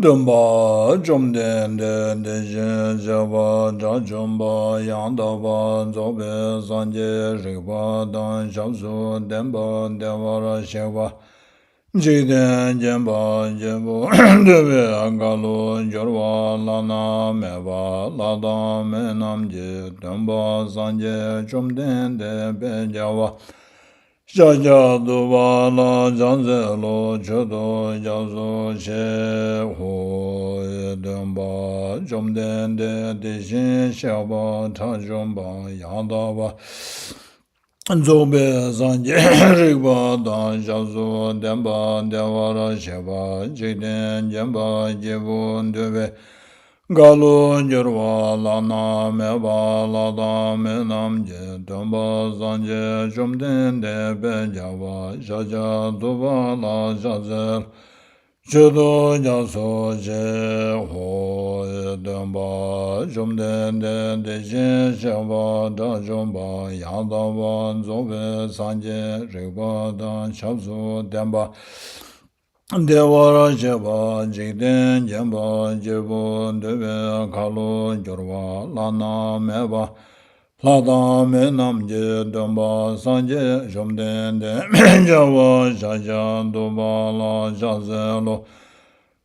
Dumba Jumden de Java Jumba Yandava Zobe Zanje Riva Dan Shabsu Demba Devara Sheva Jiden Jemba Jebu Deve Agalu Jorwa Lana Meva Lada Menam Je Dumba Zanje Jumden de Bejava Shaja duwa la janze lo chodo yaso she ho denpa jomden de deshin shaba ta jomba yanda ba zobe zanje rikpa dan shaso denpa dewara sheba jikden jemba jebu debe Galu jirwa lana meba lada menam je dumba zanje jumden de bejawa jaja duba la jazer judo jaso je ho dumba jumden de je shaba da jumba yadava zobe zanje riba da shabzu demba Devara Jeva Jigden Jemba Jebu Deve Kalu Jorwa Lana Meba Lada Menam Je Dumba Sanje Jomden De Java Jaja Duba La Jazelo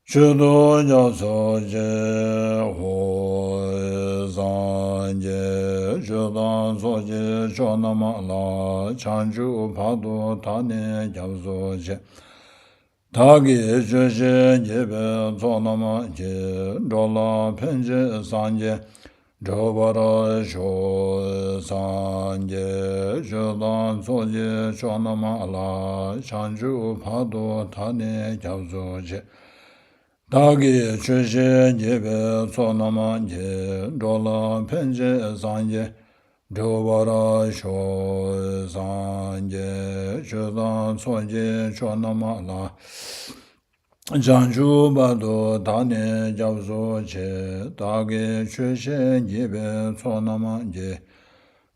Chudo Jaso Je Ho Zanje Judan Soje Chonama La Chanju Padu Tane Javzo Je Tagi Shushe Jebe Zonama Je Dola Penje Sanje Jobara Sho Sanje Jodan Soje Chonama La Chanju Pado Tane Kyabzo Je Tagi Shushe Jebe Zonama Je Dola Penje Sanje Jobara Sho Sanje Jodan Soje Chonama La Janju Bado Tane Jabzo Che Tage Chushe Jibe Sonama Je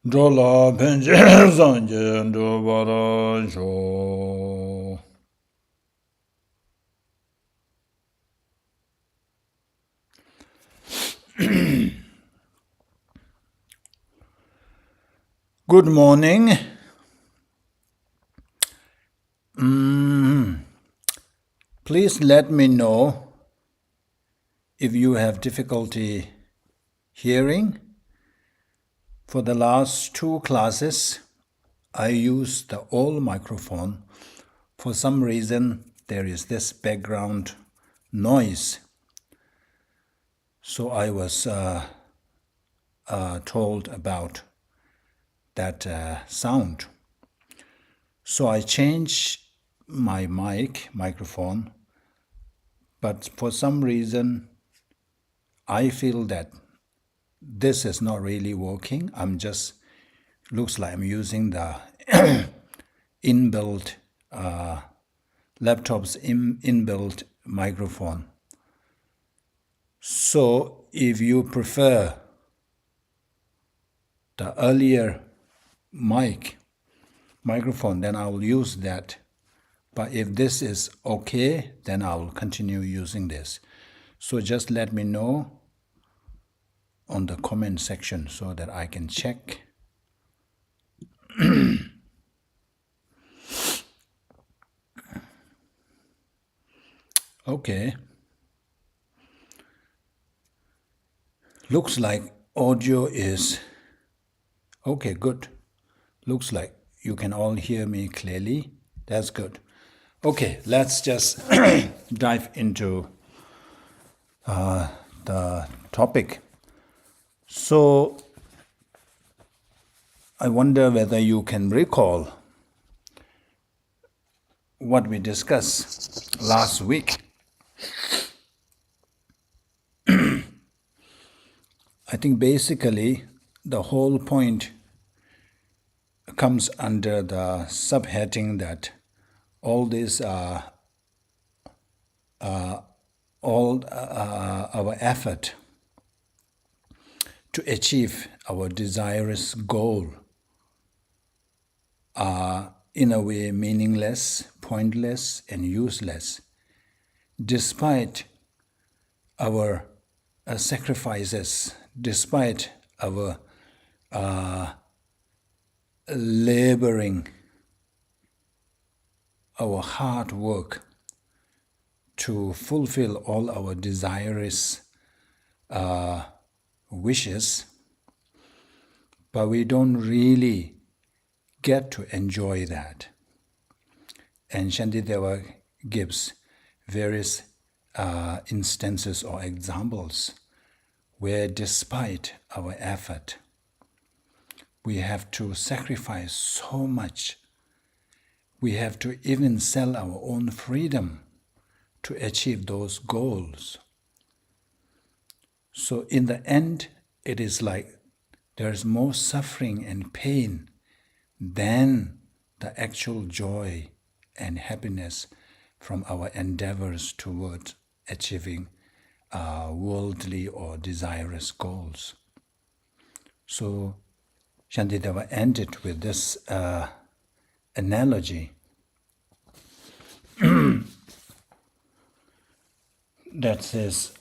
Jola Penje Sanje Jobara Sho. Good morning. Please let me know if you have difficulty hearing. For the last 2 classes, I used the old microphone. For some reason, there is this background noise. So I was told about that sound. So I changed my microphone, but for some reason I feel that this is not really working. Looks like I'm using the inbuilt laptop's inbuilt microphone. So if you prefer the earlier microphone, then I will use that. But if this is okay, then I will continue using this. So just let me know on the comment section so that I can check. Okay. Looks like audio is okay, good. Looks like you can all hear me clearly. That's good. Okay, let's just dive into the topic. So, I wonder whether you can recall what we discussed last week. I think basically the whole point comes under the subheading that all these are all our effort to achieve our desirous goal are in a way meaningless, pointless, and useless, despite our sacrifices, despite our laboring, our hard work to fulfill all our desires, wishes, but we don't really get to enjoy that. And Shantideva gives various instances or examples where despite our effort, we have to sacrifice so much. We have to even sell our own freedom to achieve those goals. So in the end, it is like there's more suffering and pain than the actual joy and happiness from our endeavors toward achieving worldly or desirous goals. So Shantideva ended with this analogy that says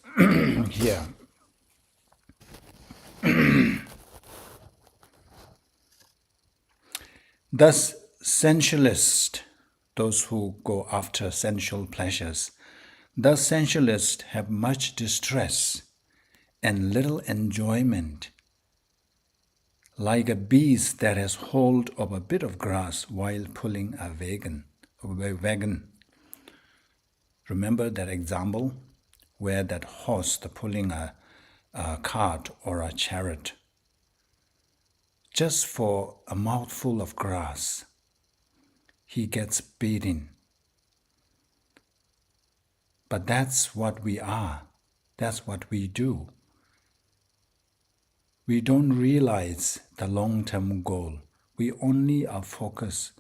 here, thus sensualists, those who go after sensual pleasures, thus sensualists have much distress and little enjoyment, like a beast that has hold of a bit of grass while pulling a wagon. Remember that example where that horse pulling a cart or a chariot just for a mouthful of grass, he gets beaten. But that's what we are. That's what we do. We don't realize the long-term goal. We only are focused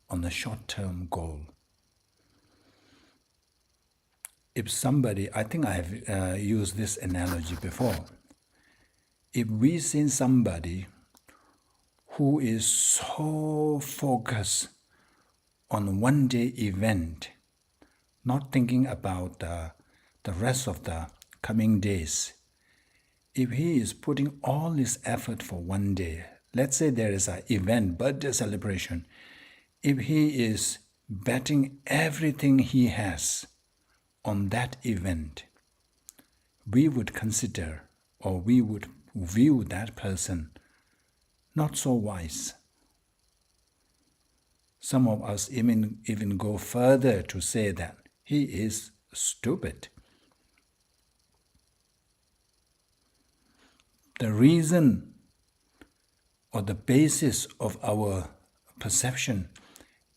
on the short-term goal. If somebody, I think I've used this analogy before. If we see somebody who is so focused on one-day event, not thinking about the rest of the coming days, if he is putting all his effort for one day, let's say there is an event, birthday celebration, if he is betting everything he has on that event, we would consider, or we would view that person not so wise. Some of us even go further to say that he is stupid. The reason or the basis of our perception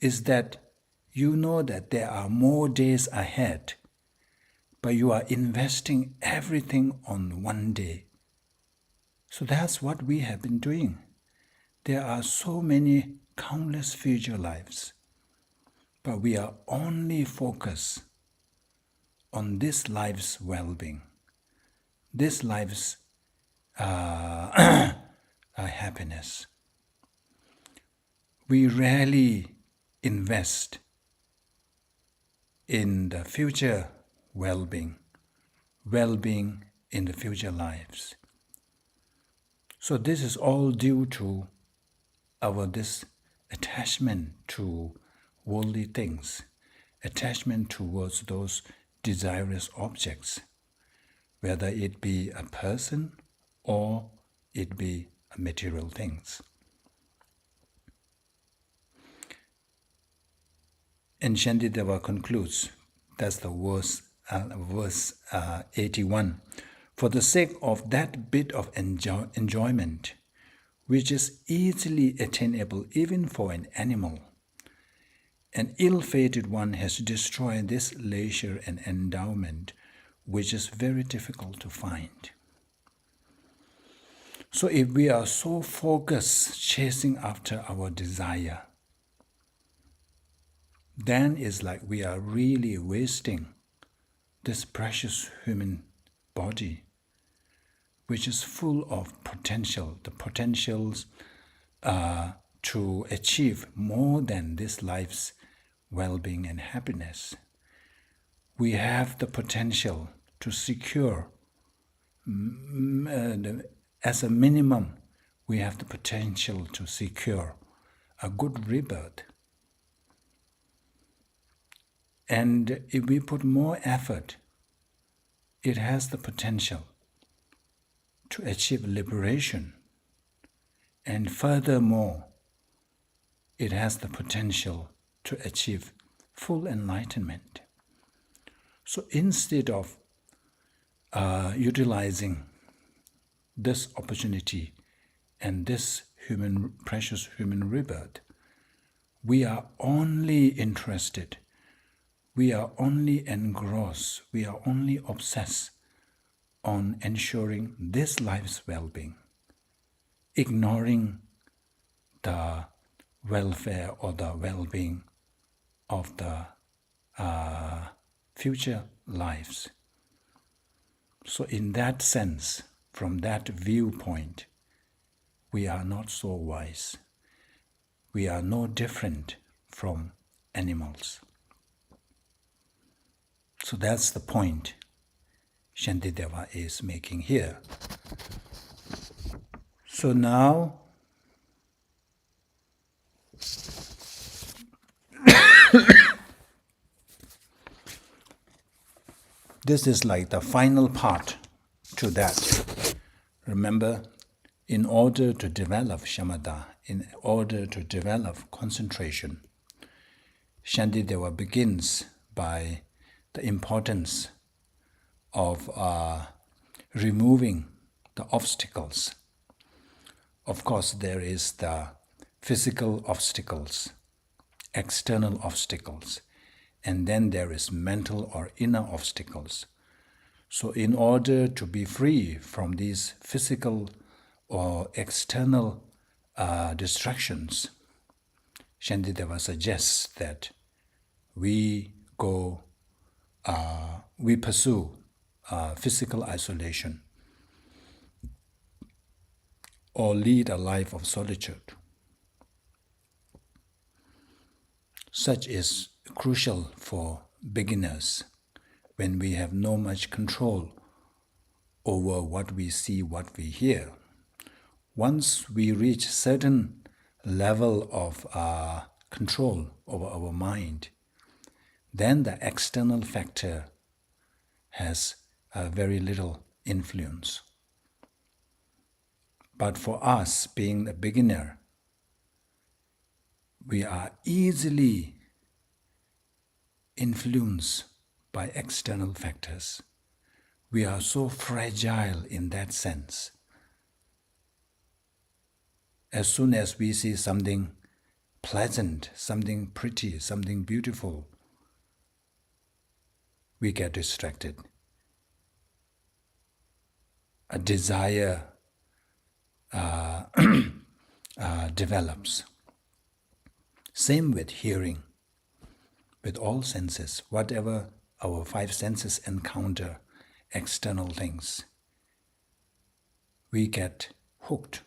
is that you know that there are more days ahead, but you are investing everything on one day. So that's what we have been doing. There are so many countless future lives, but we are only focused on this life's well-being, this life's happiness. We rarely invest in the future well-being in the future lives. So this is all due to this attachment to worldly things, attachment towards those desirous objects, whether it be a person or it be material things. And Shantideva concludes, that's the verse 81, for the sake of that bit of enjoyment, which is easily attainable even for an animal, an ill-fated one has destroyed this leisure and endowment, which is very difficult to find. So if we are so focused chasing after our desire, then it's like we are really wasting this precious human body, which is full of potential, the potentials to achieve more than this life's well-being and happiness. We have the potential to secure, as a minimum, we have the potential to secure a good rebirth. And if we put more effort, it has the potential to achieve liberation. And furthermore, it has the potential to achieve full enlightenment. So instead of utilizing this opportunity and this precious human rebirth, we are only interested, we are only engrossed, we are only obsessed on ensuring this life's well-being, ignoring the welfare or the well-being of the future lives. So in that sense, from that viewpoint, we are not so wise. We are no different from animals. So that's the point Shantideva is making here. So now, this is like the final part to that. Remember, in order to develop shamatha, in order to develop concentration, Shantideva begins by the importance of removing the obstacles. Of course, there is the physical obstacles, external obstacles, and then there is mental or inner obstacles. So in order to be free from these physical or external distractions, Shantideva suggests that we pursue physical isolation or lead a life of solitude. Such is crucial for beginners when we have no much control over what we see, what we hear. Once we reach certain level of control over our mind, then the external factor has very little influence. But for us, being a beginner, we are easily influenced by external factors. We are so fragile in that sense. As soon as we see something pleasant, something pretty, something beautiful, we get distracted. A desire develops. Same with hearing, with all senses. Whatever our five senses encounter external things, we get hooked.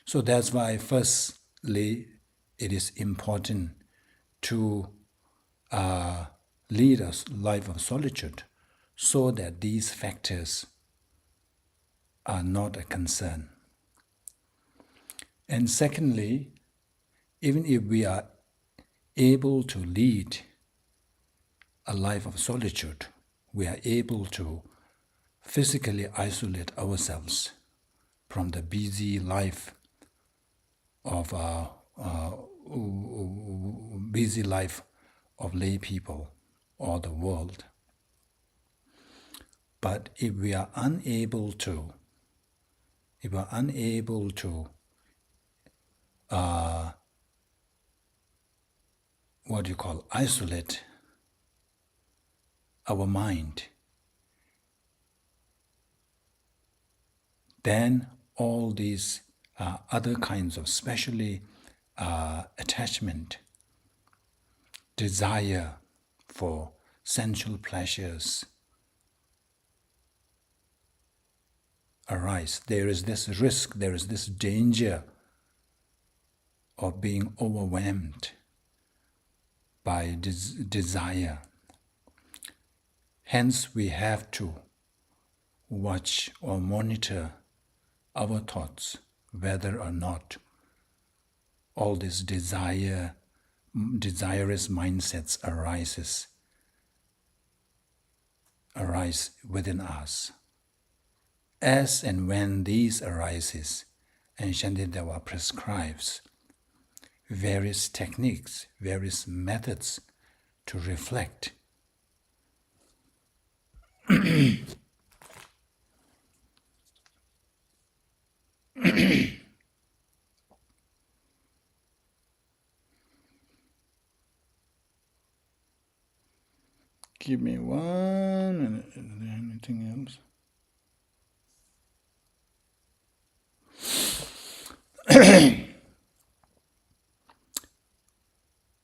So that's why, firstly, it is important to lead a life of solitude so that these factors are not a concern. And secondly, even if we are able to lead a life of solitude, we are able to physically isolate ourselves from the busy life of lay people or the world. But if we are unable to isolate our mind, then all these other kinds of, especially attachment, desire for sensual pleasures arise. There is this risk, there is this danger of being overwhelmed by desire Hence, we have to watch or monitor our thoughts, whether or not all these desirous mindsets arise within us. As and when these arises, and Shantideva prescribes various techniques, various methods to reflect. Give me 1 minute. Is there anything else?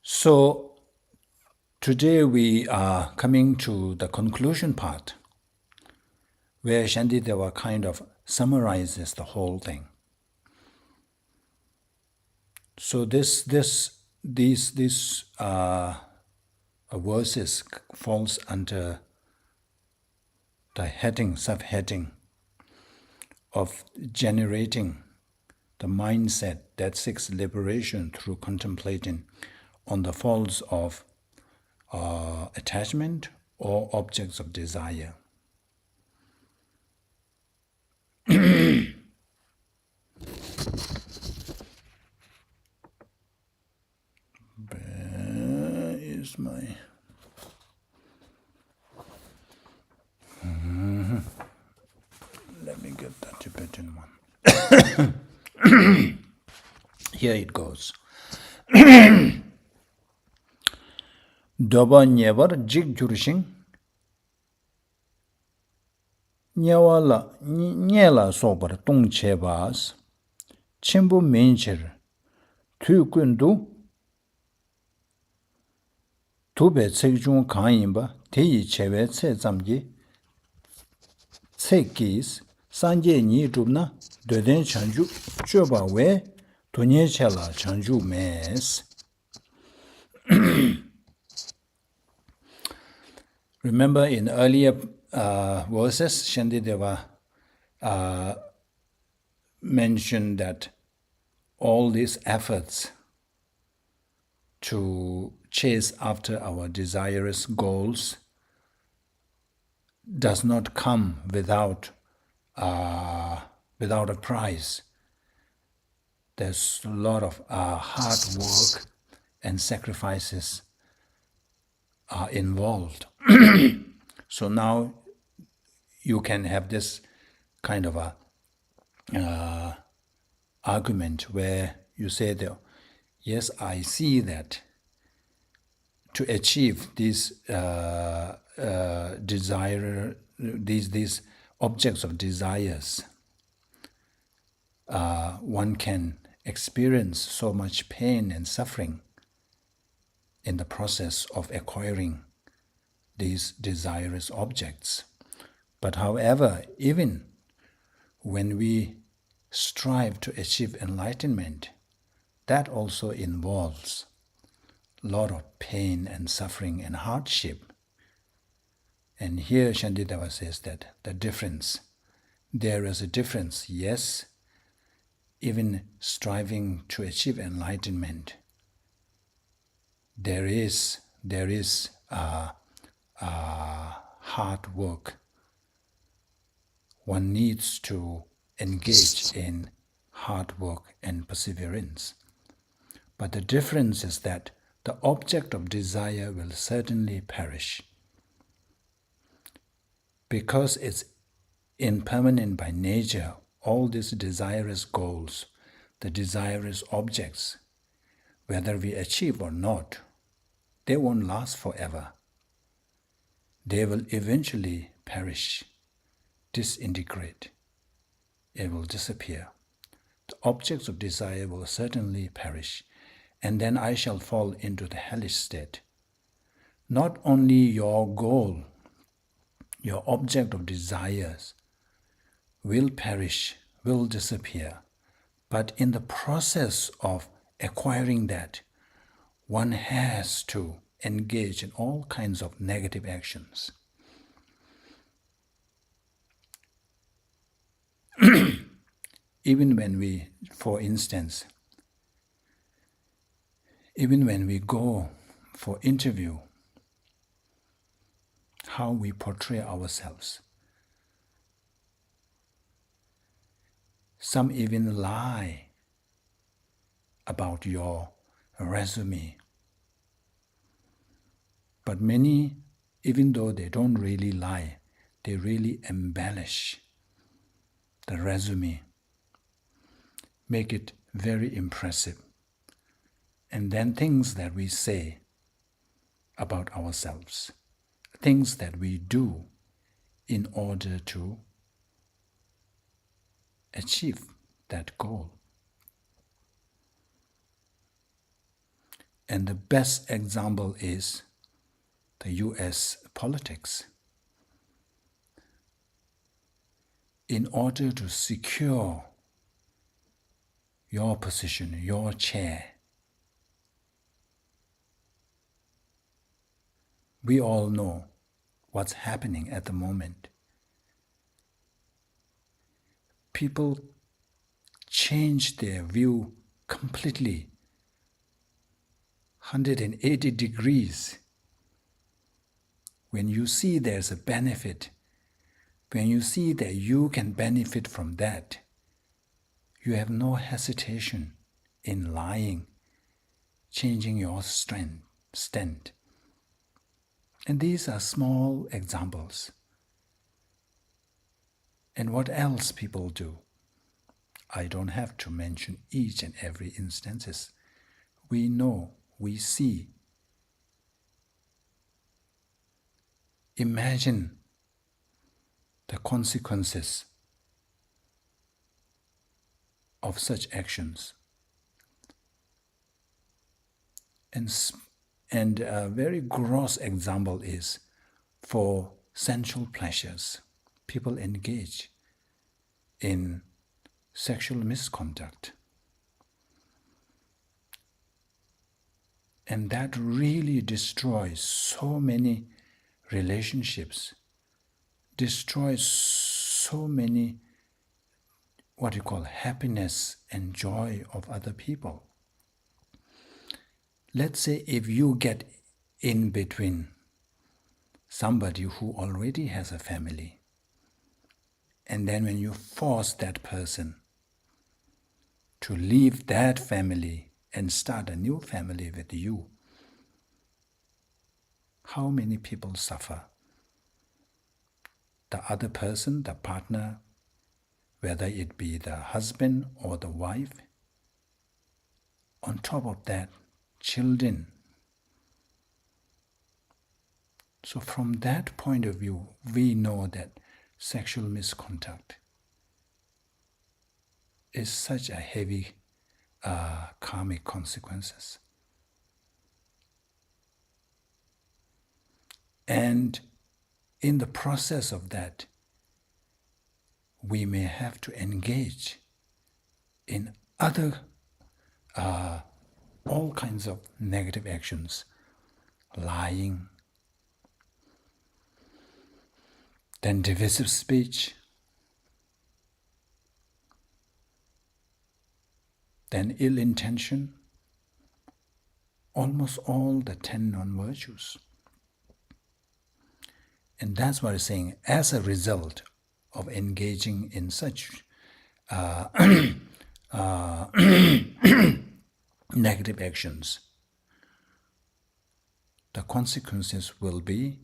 So today we are coming to the conclusion part, where Shantideva kind of summarizes the whole thing. So these verses falls under the subheading of generating the mindset that seeks liberation through contemplating on the faults of attachment or objects of desire. Where is my... Let me get that Tibetan one. Here it goes. Doba nyebar jik jurishin nyela sobar tong chebas chimbu mencher tu kundu tube tsejung kanyimba teyi chewe tse zamgi tsekis sanje ni dubna doden chanju choba we tunye chela chanju mes. Remember in earlier verses, Shantideva mentioned that all these efforts to chase after our desirous goals does not come without a price. There's a lot of hard work and sacrifices are involved. So now you can have this kind of a argument where you say that, yes, I see that to achieve these these objects of desires, one can experience so much pain and suffering in the process of acquiring these desirous objects. But however, even when we strive to achieve enlightenment, that also involves a lot of pain and suffering and hardship. And here Shantideva says that there is a difference. Yes, even striving to achieve enlightenment, there is hard work. One needs to engage in hard work and perseverance. But the difference is that the object of desire will certainly perish. Because it's impermanent by nature, all these desirous goals, the desirous objects, whether we achieve or not, they won't last forever. They will eventually perish, disintegrate. It will disappear. The objects of desire will certainly perish, and then I shall fall into the hellish state. Not only your goal, your object of desires will perish, will disappear, but in the process of acquiring that, one has to engage in all kinds of negative actions. even when we, for instance, even when we go for interview, how we portray ourselves. Some even lie about your resume. But many, even though they don't really lie, they really embellish the resume, make it very impressive. And then things that we say about ourselves, things that we do in order to achieve that goal. And the best example is the US politics. In order to secure your position, your chair, we all know what's happening at the moment. People change their view completely, 180 degrees. When you see there's a benefit, when you see that you can benefit from that, you have no hesitation in lying, changing your stand. And these are small examples. And what else people do? I don't have to mention each and every instances. We know, we see. Imagine the consequences of such actions. And a very gross example is for sensual pleasures. People engage in sexual misconduct. And that really destroys so many relationships, destroys so many what you call happiness and joy of other people. Let's say if you get in between somebody who already has a family, and then when you force that person to leave that family and start a new family with you, how many people suffer? The other person, the partner, whether it be the husband or the wife. On top of that, children. So from that point of view, we know that sexual misconduct is such a heavy karmic consequences. And in the process of that, we may have to engage in other all kinds of negative actions, lying, then divisive speech, then ill intention, almost all the 10 non-virtues. And that's what I'm saying. As a result of engaging in such negative actions, the consequences will be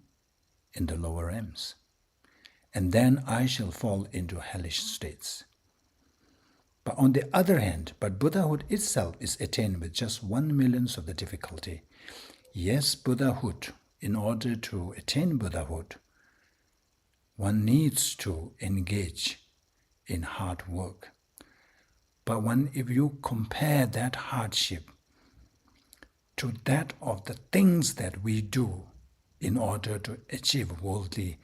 in the lower realms. And then I shall fall into hellish states. But on the other hand, Buddhahood itself is attained with just 1/1,000,000th of the difficulty. Yes, Buddhahood, in order to attain Buddhahood, one needs to engage in hard work. But if you compare that hardship to that of the things that we do in order to achieve worldly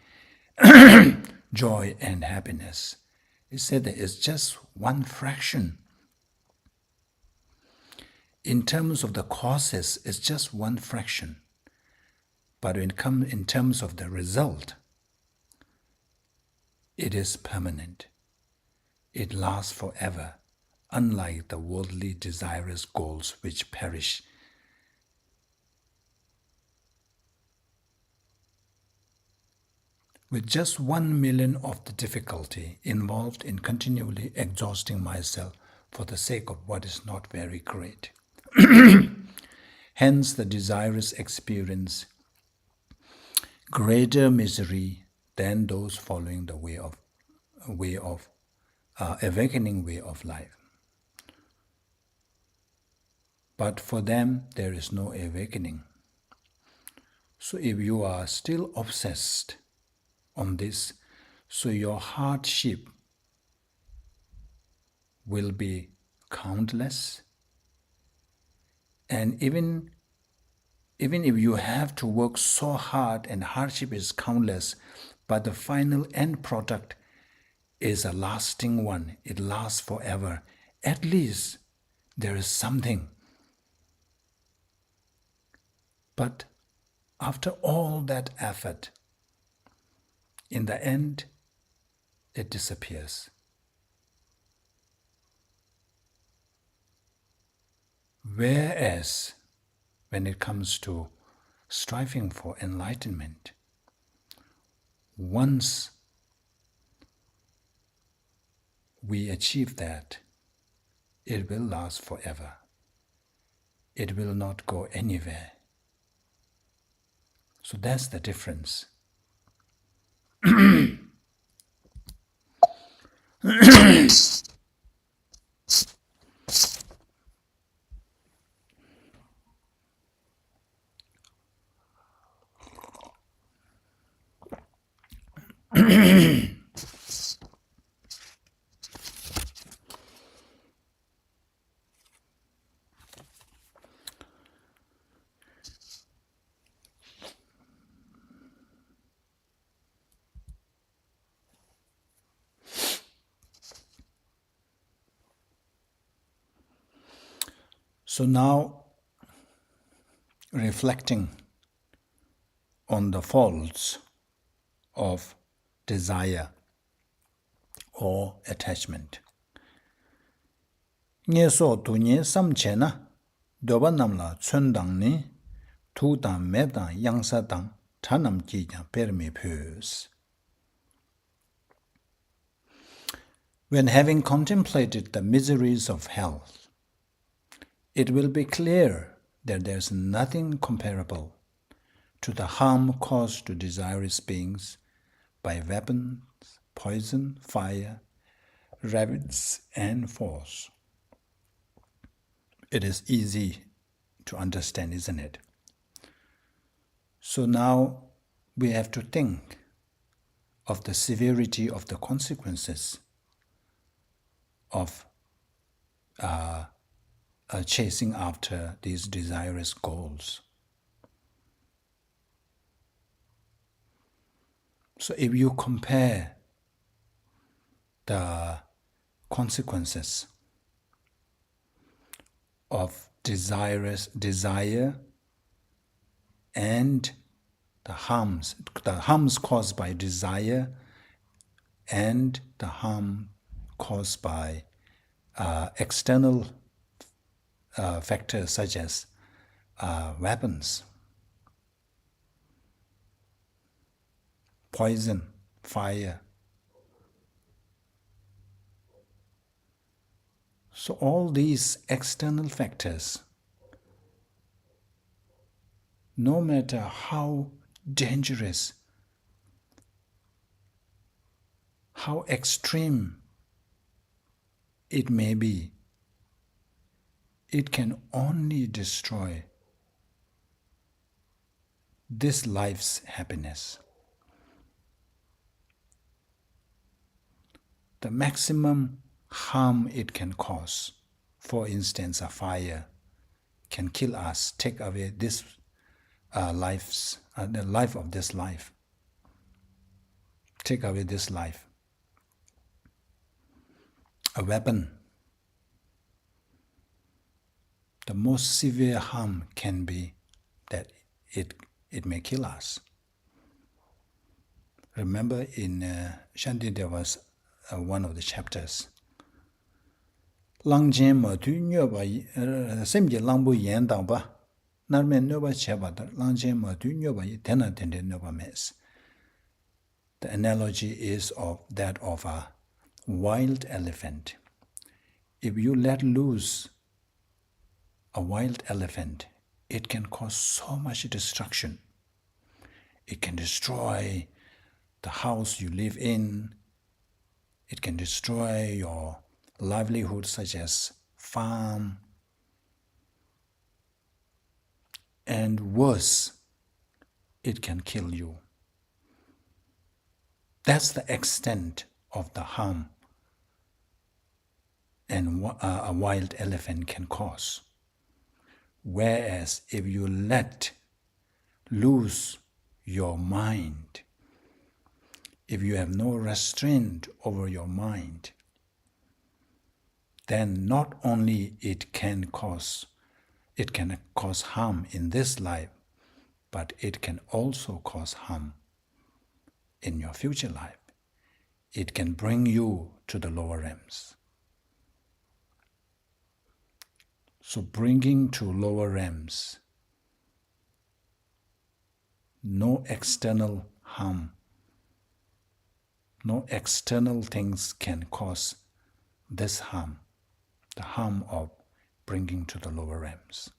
joy and happiness, it said that it's just one fraction. In terms of the causes, it's just one fraction. But when it comes in terms of the result, it is permanent. it lasts forever, unlike the worldly desirous goals which perish. With just 1 million of the difficulty involved in continually exhausting myself for the sake of what is not very great. Hence the desirous experience greater misery than those following the awakening way of life. But for them, there is no awakening. So if you are still obsessed on this, so your hardship will be countless. And even if you have to work so hard and hardship is countless, but the final end product is a lasting one. It lasts forever. At least there is something. But after all that effort, in the end, it disappears. Whereas, when it comes to striving for enlightenment, once we achieve that, it will last forever. It will not go anywhere. So that's the difference. So now, reflecting on the faults of desire or attachment. Nye so tu nye samche na doba namla chundang ni tu dang me dang yang sa dang chanam ji jang permi pus. When having contemplated the miseries of hell, it will be clear that there is nothing comparable to the harm caused to desirous beings by weapons, poison, fire, rabbits, and force. It is easy to understand, isn't it? So now we have to think of the severity of the consequences of chasing after these desirous goals. So if you compare the consequences of desire and the harms caused by desire and the harm caused by external factors such as weapons, poison, fire. So all these external factors, no matter how dangerous, how extreme it may be, it can only destroy this life's happiness. The maximum harm it can cause, for instance, a fire can kill us, take away this the life of this life, take away this life. A weapon, the most severe harm can be that it may kill us. Remember in Shantideva's one of the chapters, Langchen ma tu nyoba semji langbu yen dangba. Narmen nyoba cheba dar. Langchen ma tu nyoba tena tende nyoba mes. The analogy is of that of a wild elephant. If you let loose a wild elephant, it can cause so much destruction. It can destroy the house you live in. It can destroy your livelihood, such as farm. And worse, it can kill you. That's the extent of the harm a wild elephant can cause. Whereas if you let loose your mind, if you have no restraint over your mind, then not only it can cause harm in this life, but it can also cause harm in your future life. It can bring you to the lower realms. So bringing to lower realms, no external harm, no external things can cause this harm, the harm of bringing to the lower realms.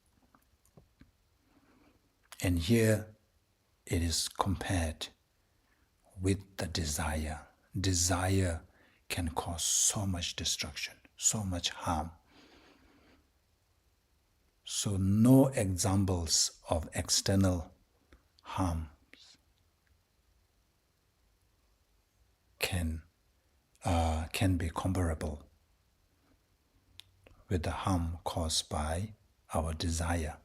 And here it is compared with the desire. Desire can cause so much destruction, so much harm. So no examples of external harm can be comparable with the harm caused by our desire.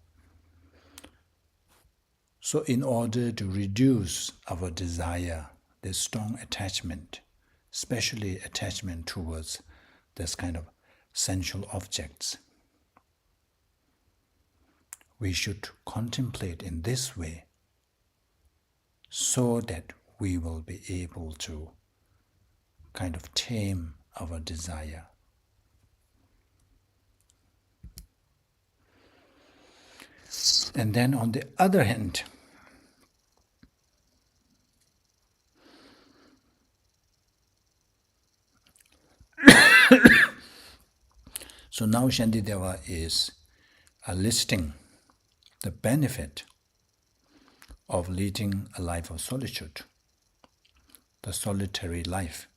So in order to reduce our desire, this strong attachment, especially attachment towards this kind of sensual objects, we should contemplate in this way so that we will be able to kind of tame our desire. And then on the other hand, so now Shantideva is listing the benefit of leading a life of solitude, the solitary life,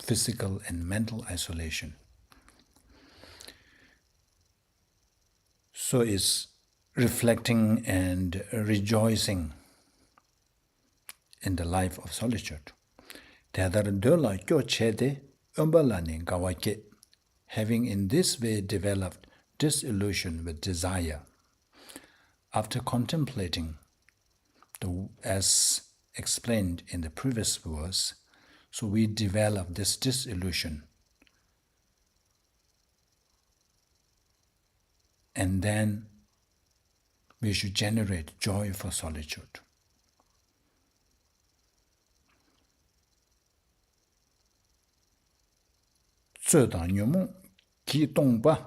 physical and mental isolation. So it's reflecting and rejoicing in the life of solitude. Having in this way developed disillusion with desire, after contemplating, as explained in the previous verse, so we develop this disillusion. And then we should generate joy for solitude. Nyomon ki tongba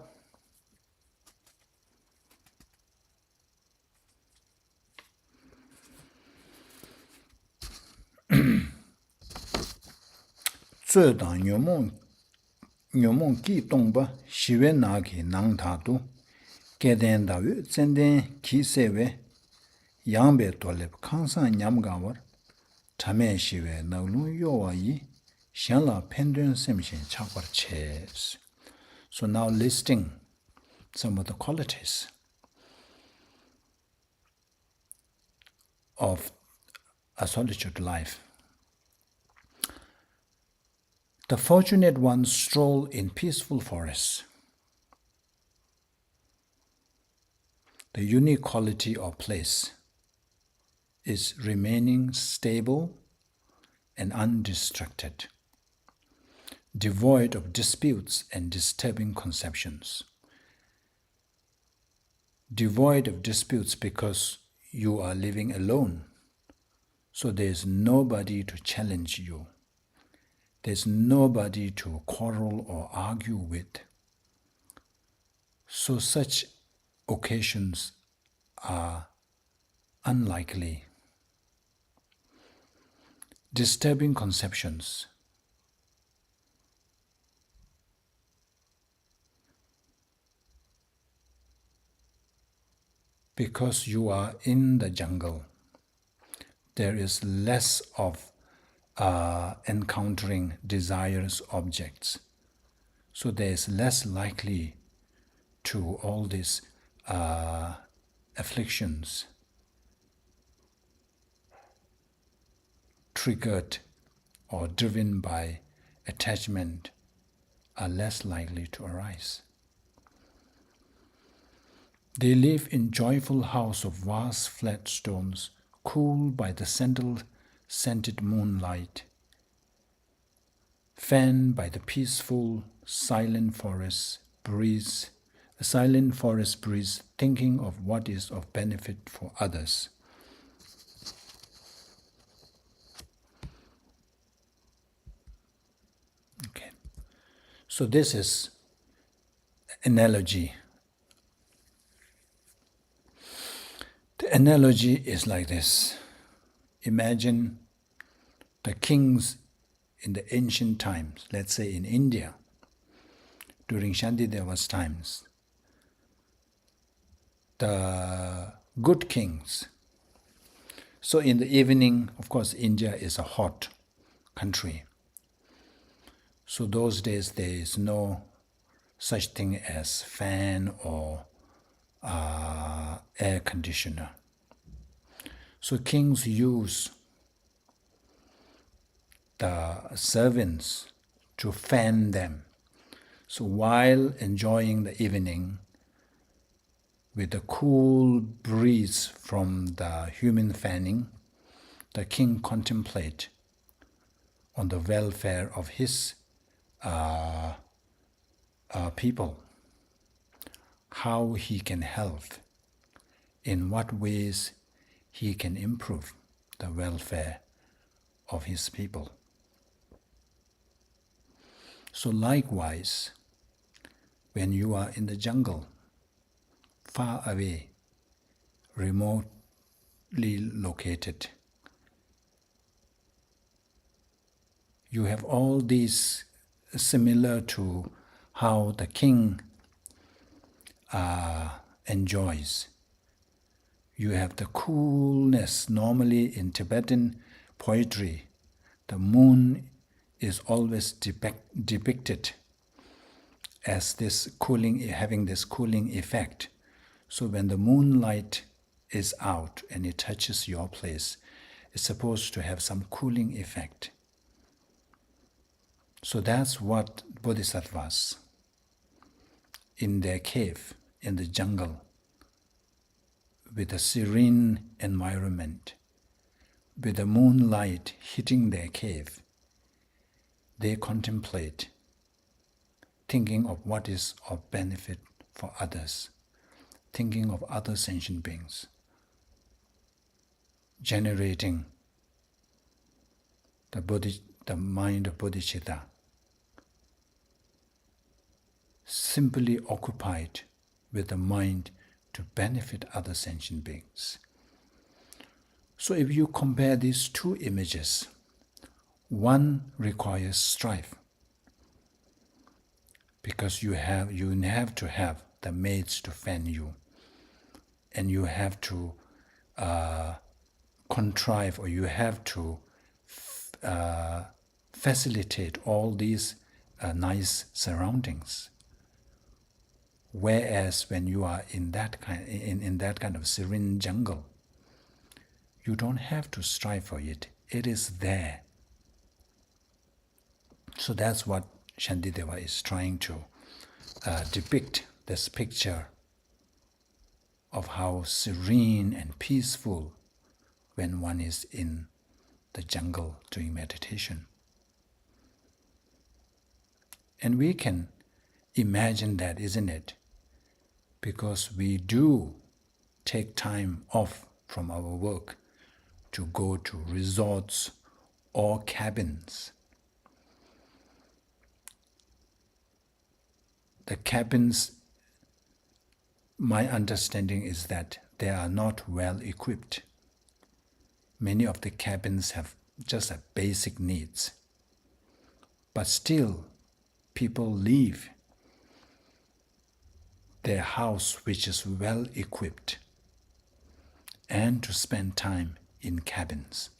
shiwe naki nang tatu keden dawe zenden ki sewe yangbe tolep kansan nyamgawar tame shiwe naglun yowa yi shanla pendun semshin chakwar ches. So now listing some of the qualities of a solitude life. The fortunate ones stroll in peaceful forests. The unique quality or place is remaining stable and undistracted, devoid of disputes and disturbing conceptions. Devoid of disputes because you are living alone, so there is nobody to challenge you. There's nobody to quarrel or argue with. So such occasions are unlikely. Disturbing conceptions. Because you are in the jungle, there is less of encountering desires objects. So there is less likely to all these afflictions triggered or driven by attachment are less likely to arise. They live in joyful house of vast flat stones, cooled by the scented moonlight, fanned by the peaceful, silent forest breeze, thinking of what is of benefit for others. Okay. So this is analogy. The analogy is like this. Imagine the kings in the ancient times, let's say in India, during Shantideva's times. The good kings. So in the evening, of course, India is a hot country. So those days there is no such thing as fan or air conditioner. So kings use the servants to fan them. So while enjoying the evening with the cool breeze from the human fanning, the king contemplates on the welfare of his people, how he can help, in what ways he can improve the welfare of his people. So likewise, when you are in the jungle, far away, remotely located, you have all these similar to how the king enjoys. You have the coolness. Normally in Tibetan poetry, the moon is always depicted as this cooling, having this cooling effect. So when the moonlight is out and it touches your place, it's supposed to have some cooling effect. So that's what bodhisattvas in their cave, in the jungle, with a serene environment, with the moonlight hitting their cave, they contemplate, thinking of what is of benefit for others, thinking of other sentient beings, generating the mind of bodhicitta, simply occupied with the mind to benefit other sentient beings. So if you compare these two images, one requires strife, because you have to have the maids to fan you, and you have to contrive, or you have to facilitate all these nice surroundings. Whereas when you are in that kind of serene jungle, you don't have to strive for it. It is there. So that's what Shantideva is trying to depict, this picture of how serene and peaceful when one is in the jungle doing meditation. And we can imagine that, isn't it? Because we do take time off from our work to go to resorts or cabins. the cabins, my understanding is that they are not well equipped. Many of the cabins have just a basic needs. But still, people leave their house which is well equipped and to spend time in cabins.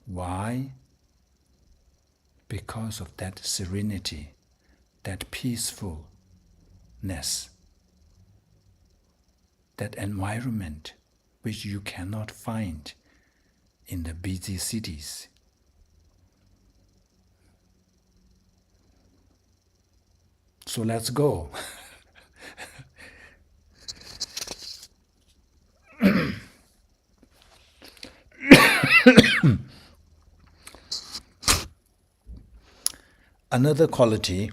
Why? Because of that serenity, that peacefulness, that environment which you cannot find in the busy cities. So let's go. Another quality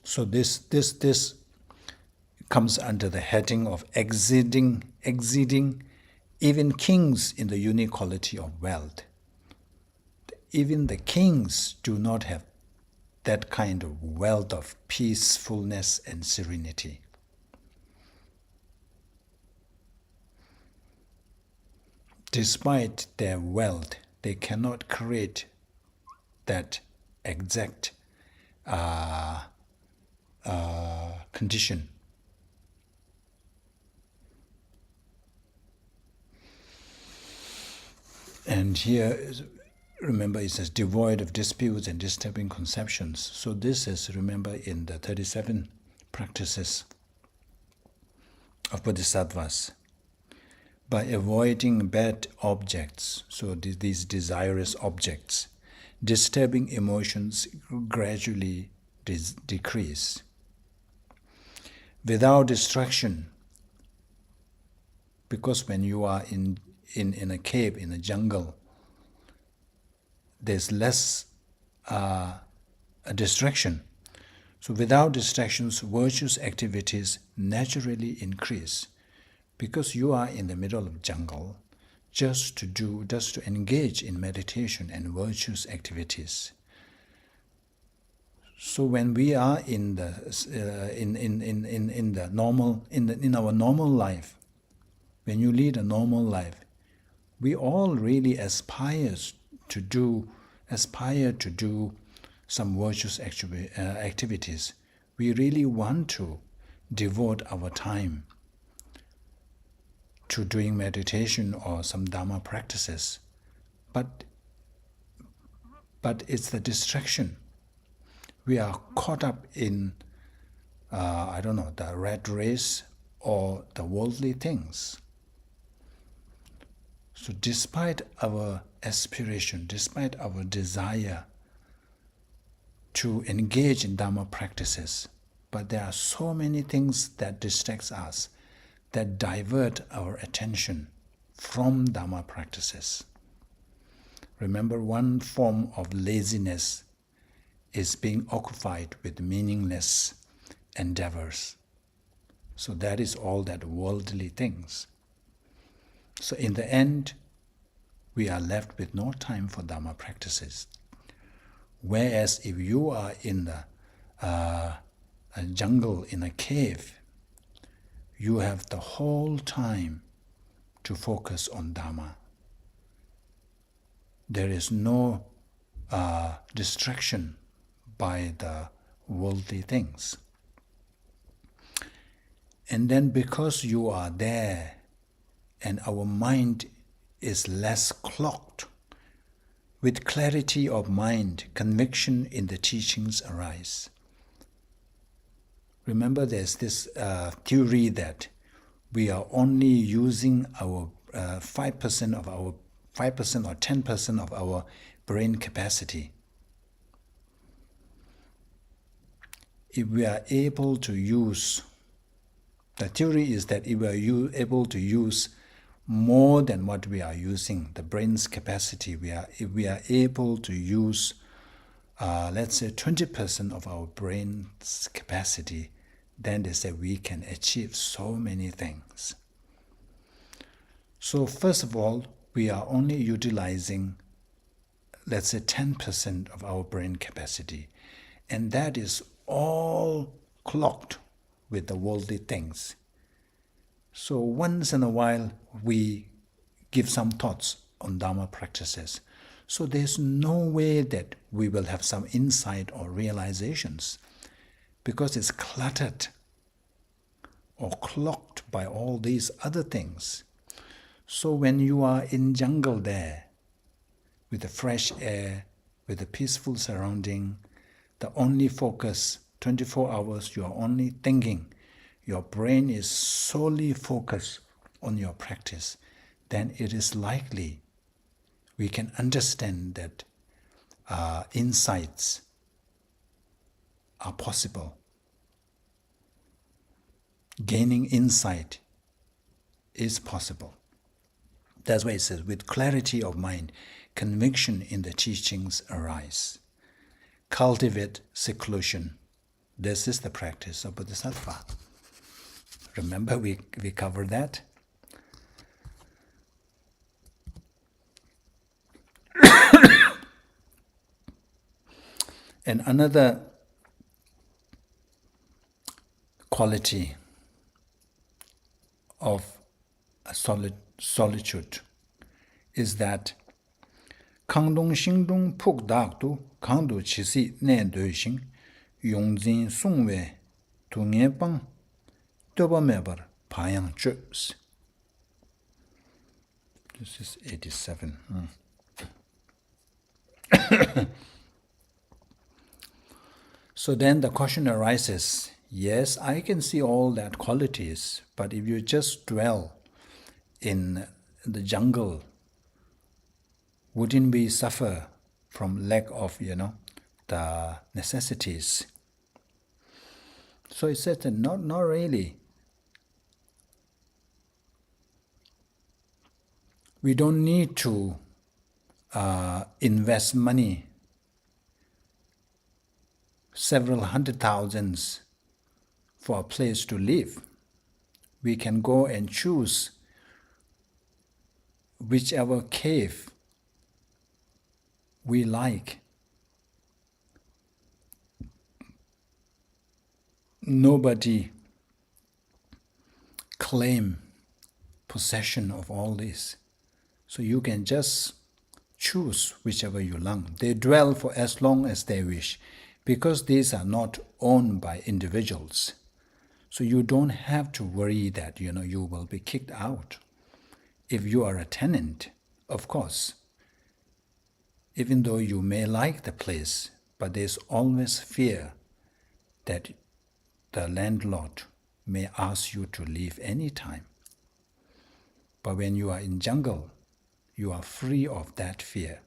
so this comes under the heading of exceeding even kings in the unique quality of wealth. Even the kings do not have that kind of wealth of peacefulness and serenity. Despite their wealth, they cannot create that exact condition. And here, remember, it says devoid of disputes and disturbing conceptions. So this is, remember, in the 37 practices of Bodhisattvas. By avoiding bad objects, so these desirous objects, disturbing emotions gradually decrease. Without distraction, because when you are in a cave, in a jungle, there's less a distraction. So without distractions, virtuous activities naturally increase. Because you are in the middle of jungle, just to engage in meditation and virtuous activities. So when we are in our normal life, when you lead a normal life, we all really aspire to do some virtuous activities. We really want to devote our time to doing meditation or some Dhamma practices. But it's the distraction. We are caught up in, the rat race or the worldly things. So despite our aspiration, despite our desire to engage in Dhamma practices, but there are so many things that distract us, that divert our attention from Dhamma practices. Remember, one form of laziness is being occupied with meaningless endeavors. So that is all that worldly things. So in the end, we are left with no time for Dhamma practices. Whereas if you are in a jungle, in a cave, you have the whole time to focus on Dhamma. There is no distraction by the worldly things. And then because you are there and our mind is less clogged, with clarity of mind, conviction in the teachings arise. Remember, there's this theory that we are only using our 5% or 10% of our brain capacity. If we are able to use, the theory is that if we are able to use more than what we are using, the brain's capacity, if we are able to use, let's say 20% of our brain's capacity, then they say we can achieve so many things. So first of all, we are only utilizing, let's say, 10% of our brain capacity. And that is all clogged with the worldly things. So once in a while, we give some thoughts on Dharma practices. So there's no way that we will have some insight or realizations, because it's cluttered or clogged by all these other things. So when you are in jungle there, with the fresh air, with the peaceful surrounding, the only focus, 24 hours, you are only thinking, your brain is solely focused on your practice, then it is likely we can understand that insights are possible. Gaining insight is possible. That's why it says, with clarity of mind, conviction in the teachings arise. Cultivate seclusion. This is the practice of Bodhisattva. Remember, we covered that. And another quality of solitude is that Kangdong Xingdong Puk Dak Tu Kangdu Chisi Ne Doi Xing Yongzin Sungwe Tu Nye Pang Toba Mebar Payang Chus. This is 87. So then the question arises, yes, I can see all that qualities, but if you just dwell in the jungle, wouldn't we suffer from lack of, the necessities? So it said that not really. We don't need to invest money, several hundred thousands, for a place to live. We can go and choose whichever cave we like. Nobody claim possession of all this. So you can just choose whichever you like. They dwell for as long as they wish, because these are not owned by individuals. So you don't have to worry that, you will be kicked out. If you are a tenant, of course, even though you may like the place, but there's always fear that the landlord may ask you to leave any time. But when you are in jungle, you are free of that fear.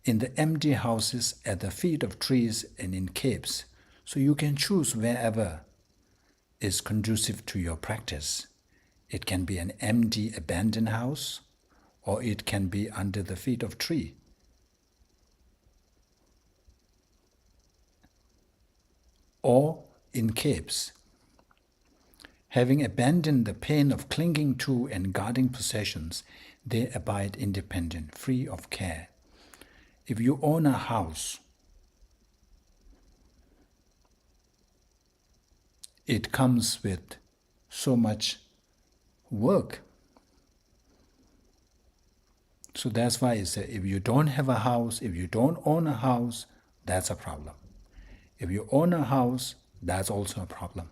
In the empty houses, at the feet of trees, and in caves, so you can choose wherever is conducive to your practice. It can be an empty, abandoned house, or it can be under the feet of tree. Or in caves. Having abandoned the pain of clinging to and guarding possessions, they abide independent, free of care. If you own a house, it comes with so much work. So that's why it's if you don't have a house, if you don't own a house, that's a problem. If you own a house, that's also a problem.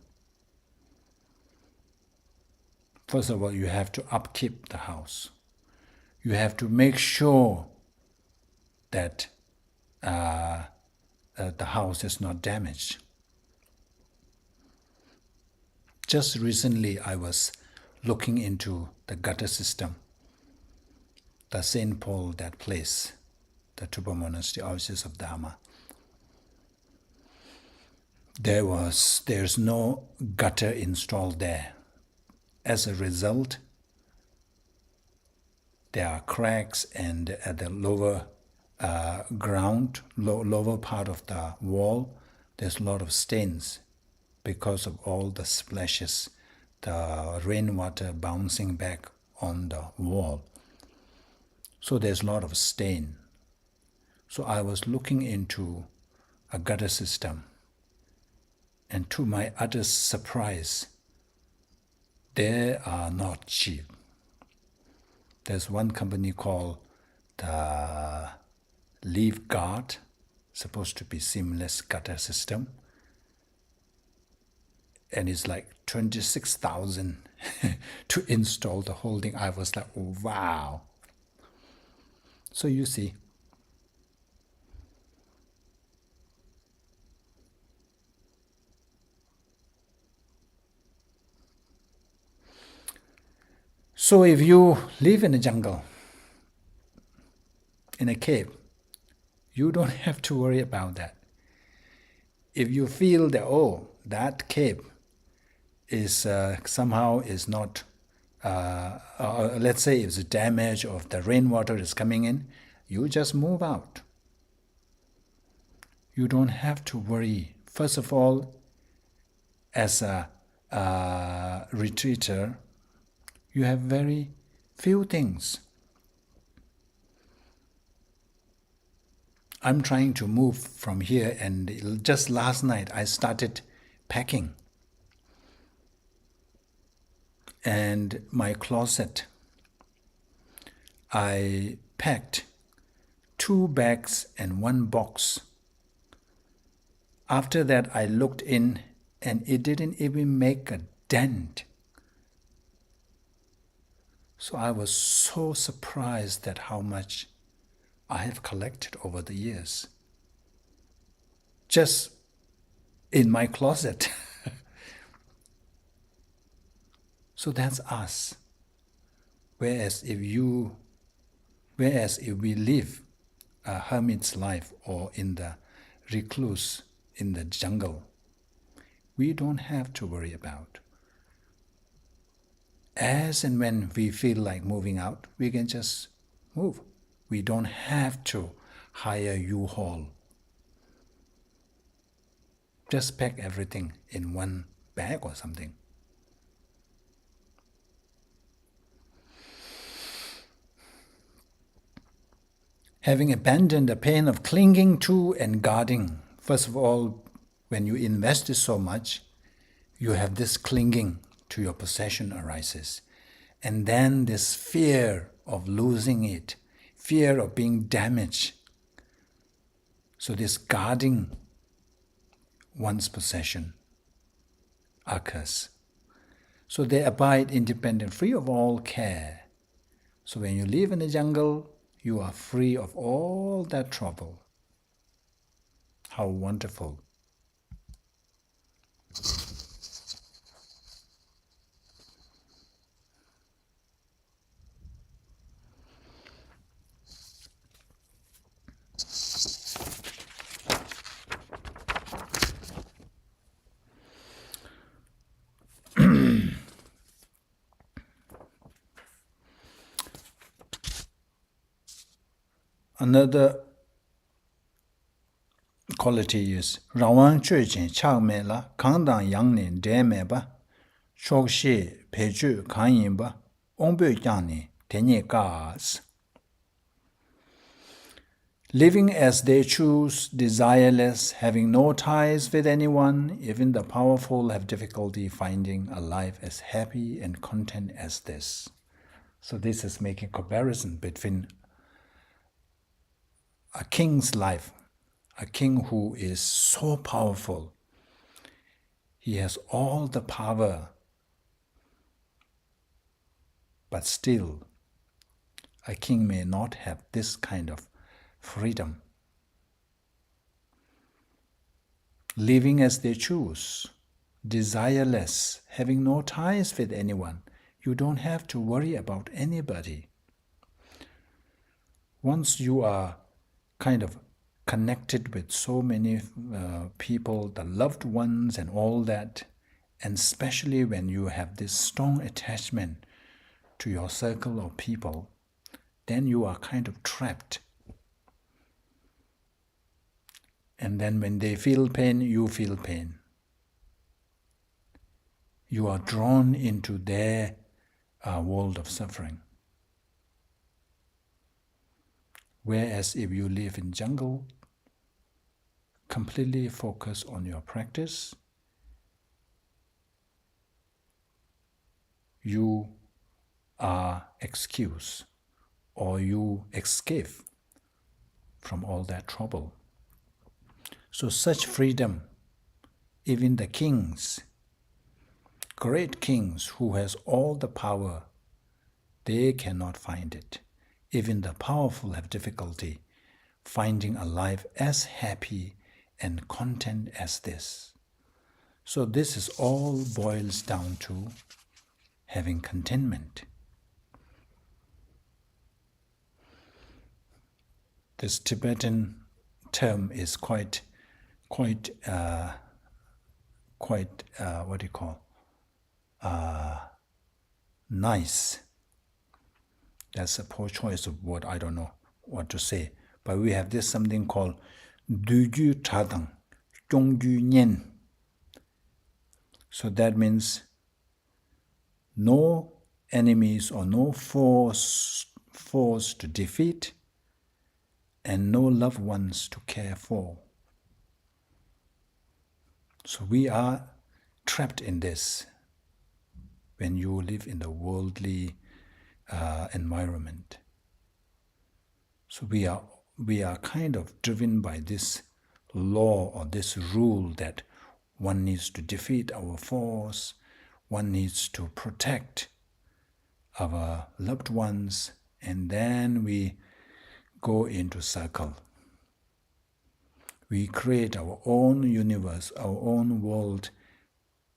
First of all, you have to upkeep the house. You have to make sure that the house is not damaged. Just recently, I was looking into the gutter system, the St. Paul, that place, the Drupa monastery, Oasis of Dharma. There's no gutter installed there. As a result, there are cracks, and at the lower lower part of the wall, there's a lot of stains because of all the splashes, the rainwater bouncing back on the wall. So there's a lot of stain. So I was looking into a gutter system, and to my utter surprise, they are not cheap. There's one company called the Leaf Guard, supposed to be seamless gutter system, and it's like 26,000 to install the whole thing. I was like, oh, wow. So you see, so if you live in the jungle, in a cave, you don't have to worry about that. If you feel that, oh, that cave is somehow is not, let's say it's damage or the rainwater is coming in, you just move out. You don't have to worry. First of all, as a retreater, you have very few things. I'm trying to move from here, and just last night I started packing. And my closet, I packed 2 bags and 1 box. After that, I looked in, and it didn't even make a dent. So I was so surprised at how much I have collected over the years, just in my closet. So that's us. Whereas if we live a hermit's life or in the recluse in the jungle, we don't have to worry about. As and when we feel like moving out, we can just move. We don't have to hire U-Haul. Just pack everything in 1 bag or something. Having abandoned the pain of clinging to and guarding. First of all, when you invested so much, you have this clinging to your possession arises. And then this fear of losing it, fear of being damaged. So this guarding one's possession occurs. So they abide independent, free of all care. So when you live in the jungle, you are free of all that trouble. How wonderful. Another quality is Rawan Chöjin Chag Me La Kang Dang Yang Nin De Me Ba Chok She Pe Ju Kang Yin Ba Ong Bö Yang Ni Tenye Gas. Living as they choose, desireless, having no ties with anyone, even the powerful have difficulty finding a life as happy and content as this. So this is making comparison between a king's life, a king who is so powerful. He has all the power, but still, a king may not have this kind of freedom. Living as they choose, desireless, having no ties with anyone. You don't have to worry about anybody. Once you are kind of connected with so many people, the loved ones and all that, and especially when you have this strong attachment to your circle of people, then you are kind of trapped. And then when they feel pain, you feel pain. You are drawn into their world of suffering. Whereas if you live in jungle, completely focus on your practice, you are excused or you escape from all that trouble. So such freedom, even the kings, great kings who has all the power, they cannot find it. Even the powerful have difficulty finding a life as happy and content as this. So this is all boils down to having contentment. This Tibetan term is quite what do you call, nice. That's a poor choice of word. I don't know what to say. But we have this something called Duju Chadang, Zhongju Nian. So that means no enemies or no force to defeat and no loved ones to care for. So we are trapped in this when you live in the worldly environment. So we are kind of driven by this law or this rule that one needs to defeat our foes, one needs to protect our loved ones, and then we go into circle. We create our own universe, our own world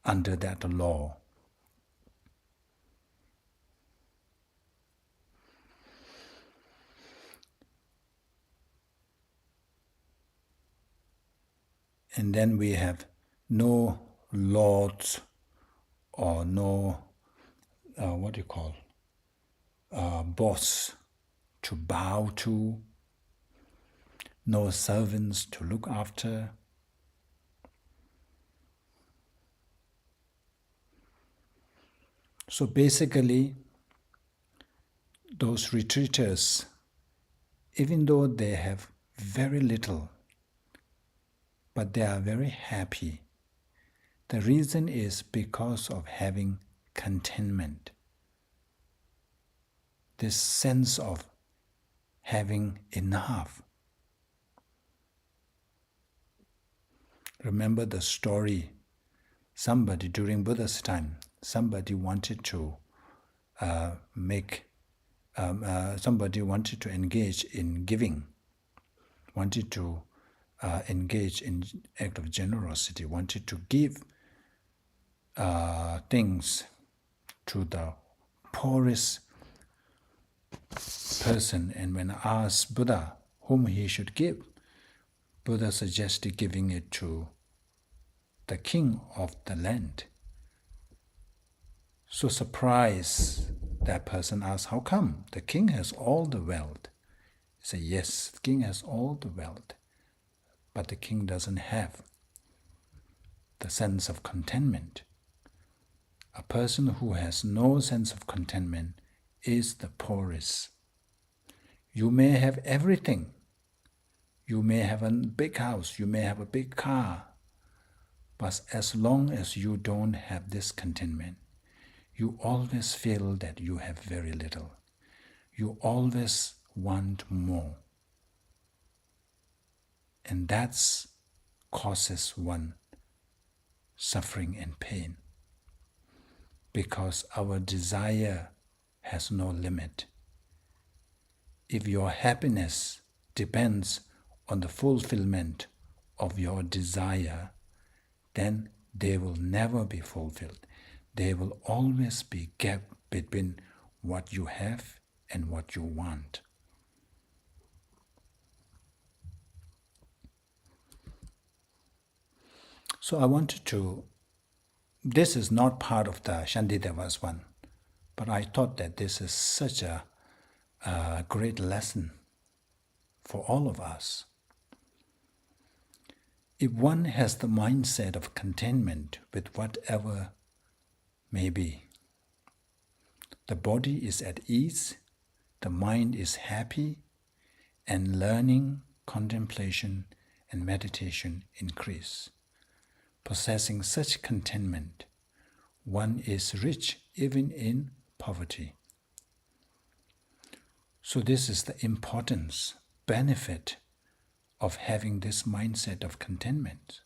under that law. And then we have no lords or no, boss to bow to, no servants to look after. So basically, those retreaters, even though they have very little, but they are very happy. The reason is because of having contentment. This sense of having enough. Remember the story, somebody during Buddha's time, somebody wanted to engage in giving, wanted to engage in act of generosity, wanted to give things to the poorest person. And when asked Buddha whom he should give, Buddha suggested giving it to the king of the land. So surprised, that person asked, how come? The king has all the wealth. He said, yes, the king has all the wealth, but the king doesn't have the sense of contentment. A person who has no sense of contentment is the poorest. You may have everything. You may have a big house, you may have a big car, but as long as you don't have this contentment, you always feel that you have very little. You always want more. And that causes one suffering and pain, because our desire has no limit. If your happiness depends on the fulfillment of your desire, then they will never be fulfilled. There will always be a gap between what you have and what you want. So I wanted to, this is not part of the Shantideva's one, but I thought that this is such a great lesson for all of us. If one has the mindset of contentment with whatever may be, the body is at ease, the mind is happy, and learning, contemplation, and meditation increase. Possessing such contentment, one is rich even in poverty. So this is the importance, benefit of having this mindset of contentment.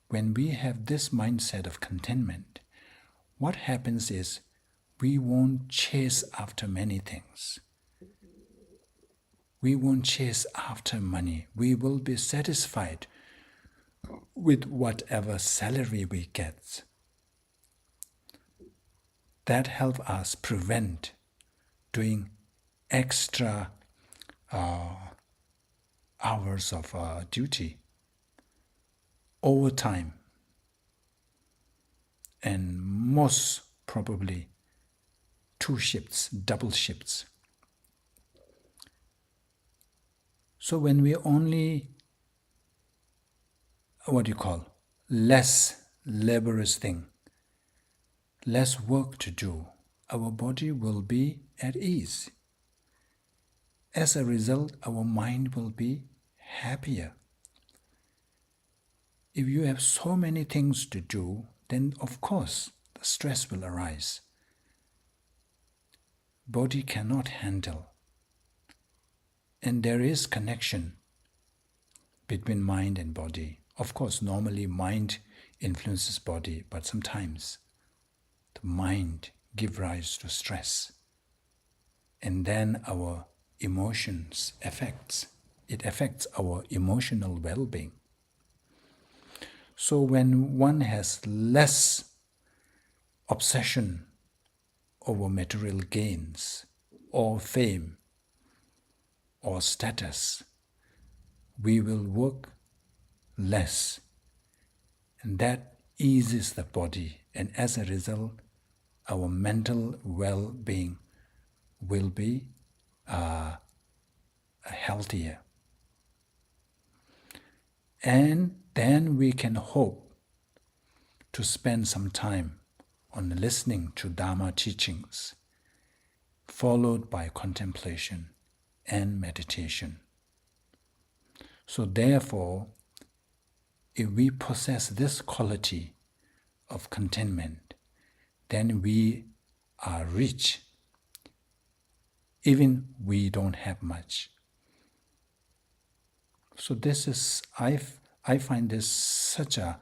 When we have this mindset of contentment, what happens is we won't chase after many things. We won't chase after money. We will be satisfied with whatever salary we get. That helps us prevent doing extra hours of duty, overtime, and most probably 2 shifts, double shifts. So when we only, less laborious thing, less work to do, our body will be at ease. As a result, our mind will be happier. If you have so many things to do, then of course the stress will arise. Body cannot handle. And there is connection between mind and body. Of course, normally mind influences body, but sometimes the mind gives rise to stress. And then our emotions it affects our emotional well-being. So when one has less obsession over material gains or fame or status, we will work less, and that eases the body, and as a result, our mental well-being will be healthier. And then we can hope to spend some time on listening to Dharma teachings, followed by contemplation and meditation. So therefore, if we possess this quality of contentment, then we are rich, even we don't have much. So this is, I find this such a,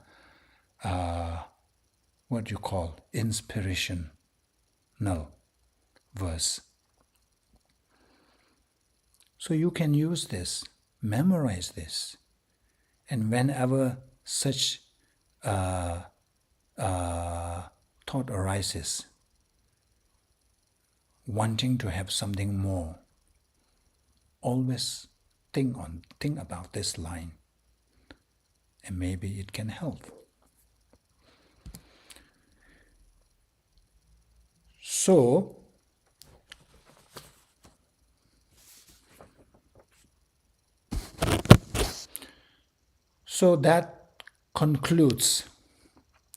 inspirational verse. So you can use this, memorize this, and whenever such thought arises, wanting to have something more, always think about this line, and maybe it can help. So that concludes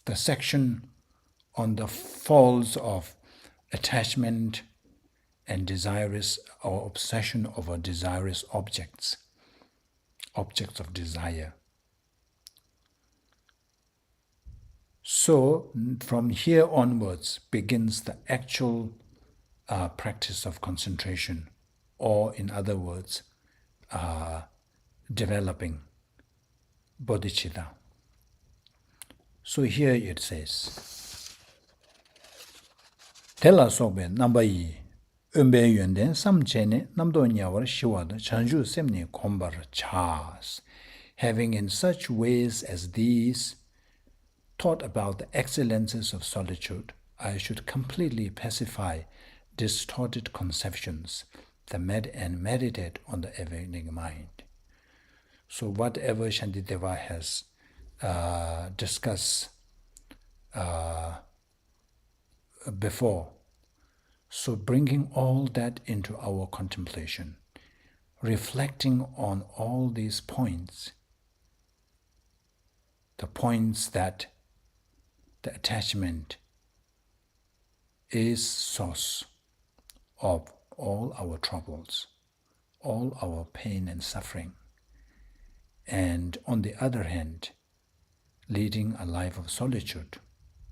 the section on the faults of attachment and desirous or obsession over desirous objects of desire. So from here onwards begins the actual practice of concentration, or in other words, developing bodhicitta. So here it says, Tela sobe nambayi umbe yunden samchene namdo nyawar shiwada chanju semni kombar chas. Having in such ways as these taught about the excellences of solitude, I should completely pacify distorted conceptions and meditate on the awakening mind. So whatever Shantideva has discussed before, so bringing all that into our contemplation, reflecting on all these points, the points that the attachment is source of all our troubles, all our pain and suffering. And on the other hand, leading a life of solitude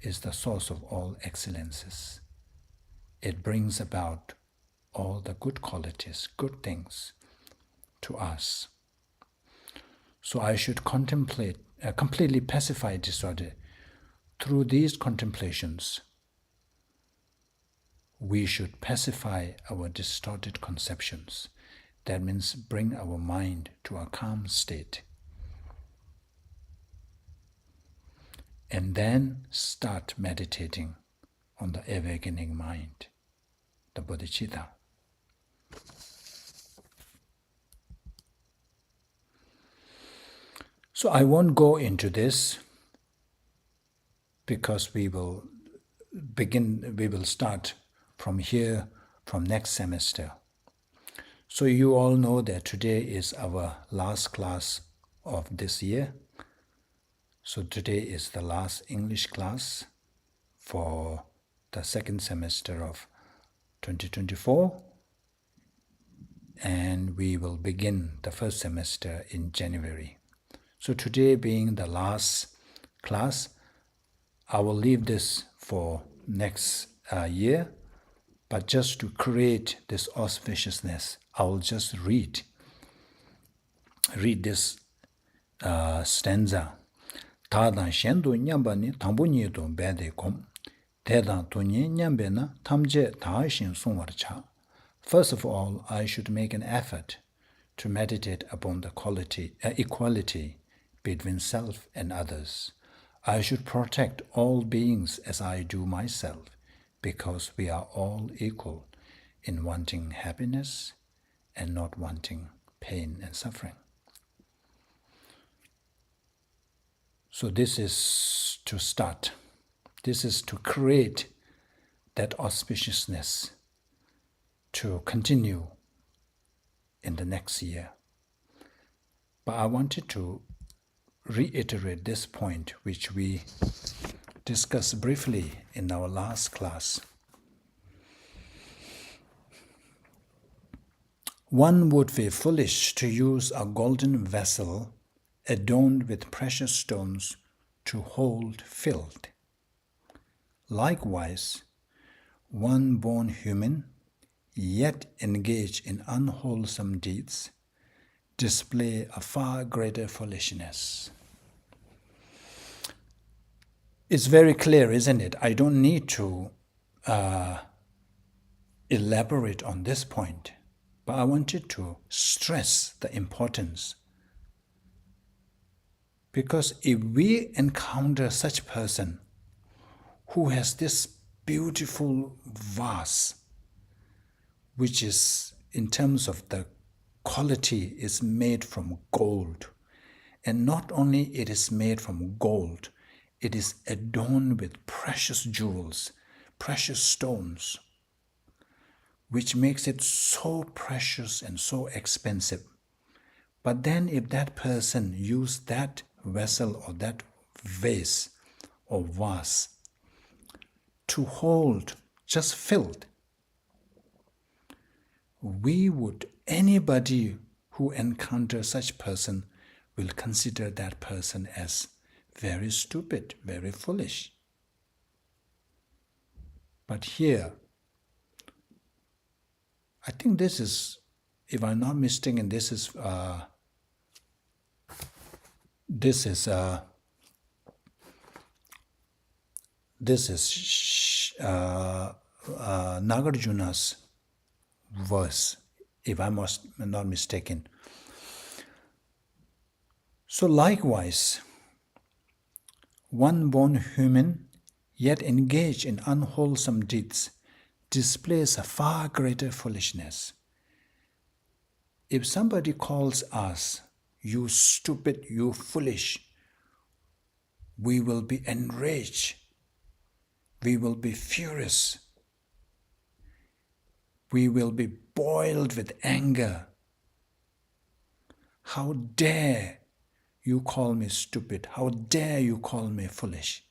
is the source of all excellences. It brings about all the good qualities, good things to us. So I should contemplate, completely pacify disorder. Through these contemplations, we should pacify our distorted conceptions. That means bring our mind to a calm state. And then start meditating on the awakening mind, the bodhicitta. So I won't go into this because we will start from here, from next semester. So you all know that today is our last class of this year. So today is the last English class for the second semester of 2024. And we will begin the first semester in January. So today being the last class, I will leave this for next year. But just to create this auspiciousness, I will just read this stanza. Tadan shendu nyamba ni tambu nyi do bade kom. Tedan to nyi nyambe na tamje ta shin sungwar cha. First of all, I should make an effort to meditate upon the equality between self and others. I should protect all beings as I do myself, because we are all equal in wanting happiness and not wanting pain and suffering. So this is to start. This is to create that auspiciousness to continue in the next year. But I wanted to reiterate this point which we discussed briefly in our last class. One would be foolish to use a golden vessel adorned with precious stones to hold filth. Likewise, one born human, yet engaged in unwholesome deeds, display a far greater foolishness. It's very clear, isn't it? I don't need to elaborate on this point, but I wanted to stress the importance. Because if we encounter such a person who has this beautiful vase, which is, in terms of the quality, is made from gold, and not only it is made from gold, it is adorned with precious jewels, precious stones, which makes it so precious and so expensive. But then if that person used that vessel or that vase or vase to hold just filth, anybody who encounters such person will consider that person as very stupid, very foolish. But here, I think this is, if I'm not mistaken, this is Nagarjuna's verse, if I'm not mistaken. So likewise, one born human, yet engaged in unwholesome deeds, displays a far greater foolishness. If somebody calls us, "You stupid, you foolish," we will be enraged. We will be furious. We will be boiled with anger. How dare you call me stupid? How dare you call me foolish?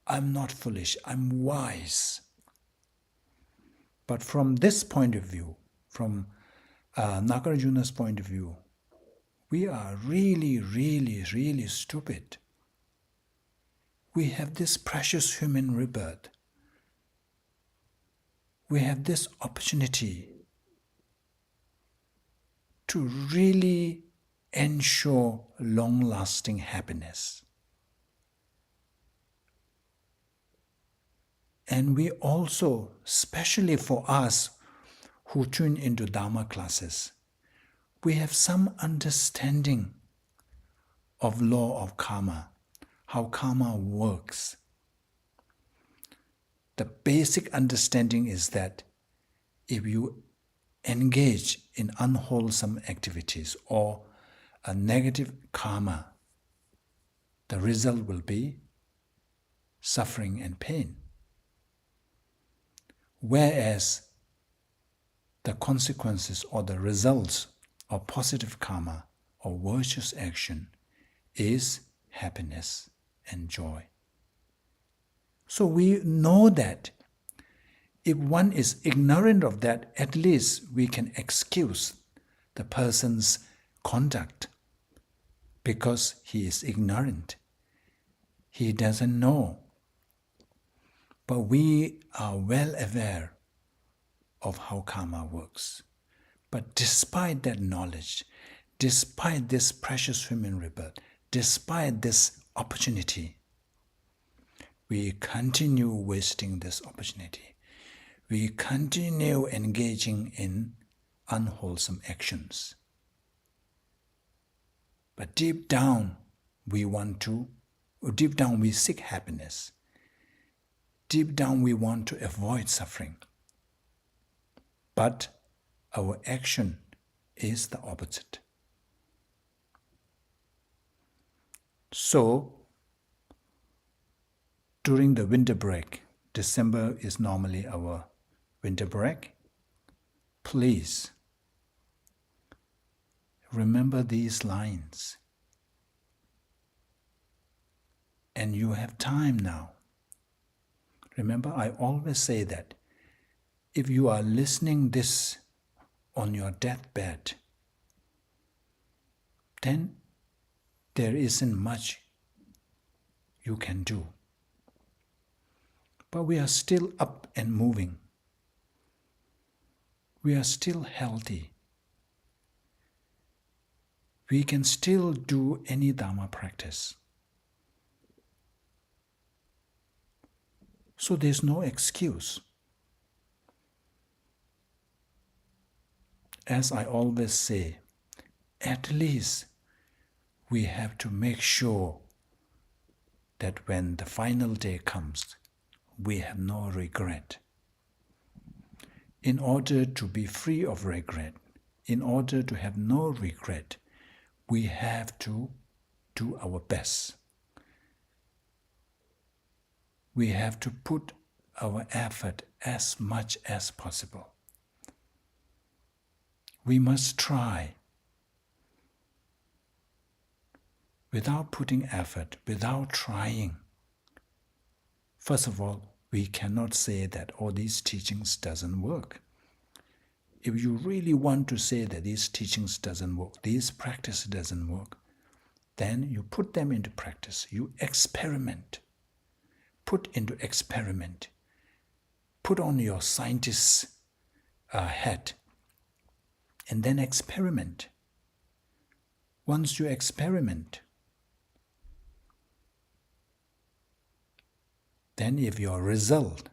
I'm not foolish, I'm wise. But from this point of view, from Nagarjuna's point of view, we are really, really, really stupid. We have this precious human rebirth. We have this opportunity to really ensure long-lasting happiness. And we also, especially for us who tune into Dharma classes, we have some understanding of law of karma, how karma works. The basic understanding is that if you engage in unwholesome activities or a negative karma, the result will be suffering and pain. Whereas the consequences or the results of positive karma or virtuous action is happiness and joy. So we know that if one is ignorant of that, at least we can excuse the person's conduct because he is ignorant. He doesn't know. But we are well aware of how karma works. But despite that knowledge, despite this precious human rebirth, despite this opportunity, we continue wasting this opportunity. We continue engaging in unwholesome actions. But deep down, we seek happiness. Deep down, we want to avoid suffering. But our action is the opposite. So, during the winter break, December is normally our winter break, please remember these lines. And you have time now. Remember, I always say that if you are listening this on your deathbed, then there isn't much you can do. But we are still up and moving. We are still healthy. We can still do any Dharma practice. So there's no excuse. As I always say, at least we have to make sure that when the final day comes, we have no regret. In order to be free of regret, in order to have no regret, we have to do our best. We have to put our effort as much as possible. We must try. Without putting effort, without trying, first of all, we cannot say that all these teachings doesn't work. If you really want to say that these teachings doesn't work, this practice doesn't work, then you put them into practice. You experiment. Put into experiment. Put on your scientist's hat and then experiment. Once you experiment, then if your result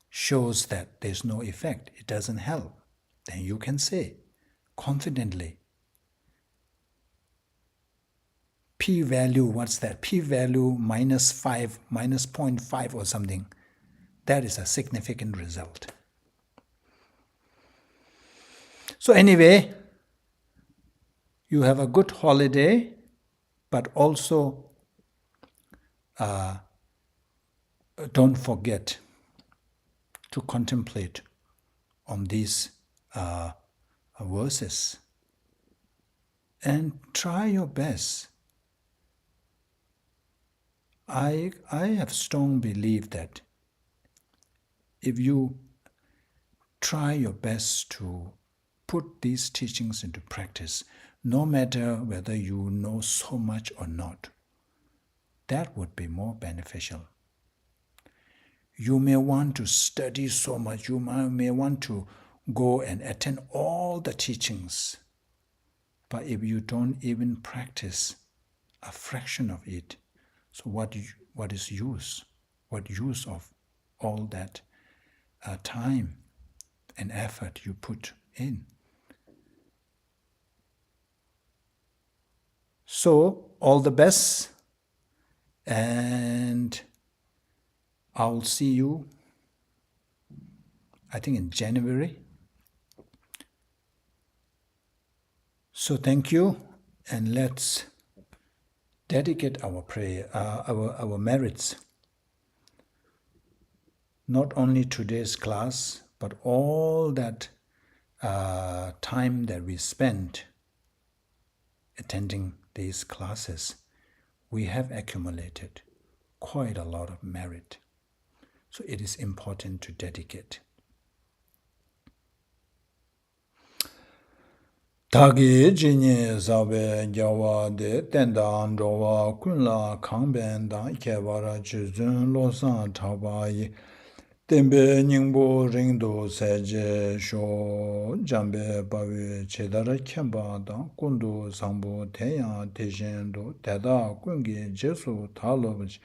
shows that there's no effect, it doesn't help, then you can say confidently, p-value, what's that? P-value -5, -0.5 or something. That is a significant result. So anyway, you have a good holiday, but also don't forget to contemplate on these verses and try your best. I have strong belief that if you try your best to put these teachings into practice, no matter whether you know so much or not. That would be more beneficial. You may want to study so much, you may want to go and attend all the teachings, but if you don't even practice a fraction of it, so what is use? What use of all that time and effort you put in? So, all the best, and I'll see you, I think, in January. So thank you, and let's dedicate our prayer, our merits, not only today's class, but all that time that we spent attending these classes. We have accumulated quite a lot of merit. So it is important to dedicate. Tagi jinye zabe gyawa de tendan rowa kunla kangben dan ikebara chuzun losan tabayi tembe nyingbo ringdo seje sho jambe bawe chedara kemba dan kundu sangbo tenyang tejendo teda kungi jesu talobaj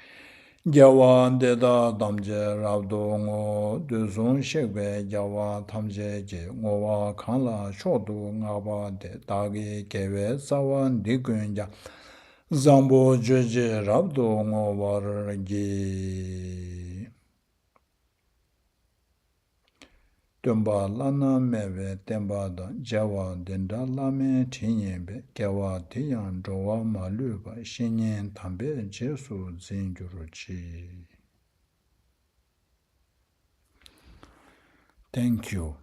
Gyawa deda damje rabdo ngo duzun shekwe gyawa tamje je ngowa kanla shodu ngaba de dagi kewe sawa nikun ja zambo jeje rabdo ngo wargi Tumba lana mewe temba da jawa denda lame tinyebe gyawa tiyan jowa maluba shinyen tambe jesu zingyuruchi. Thank you.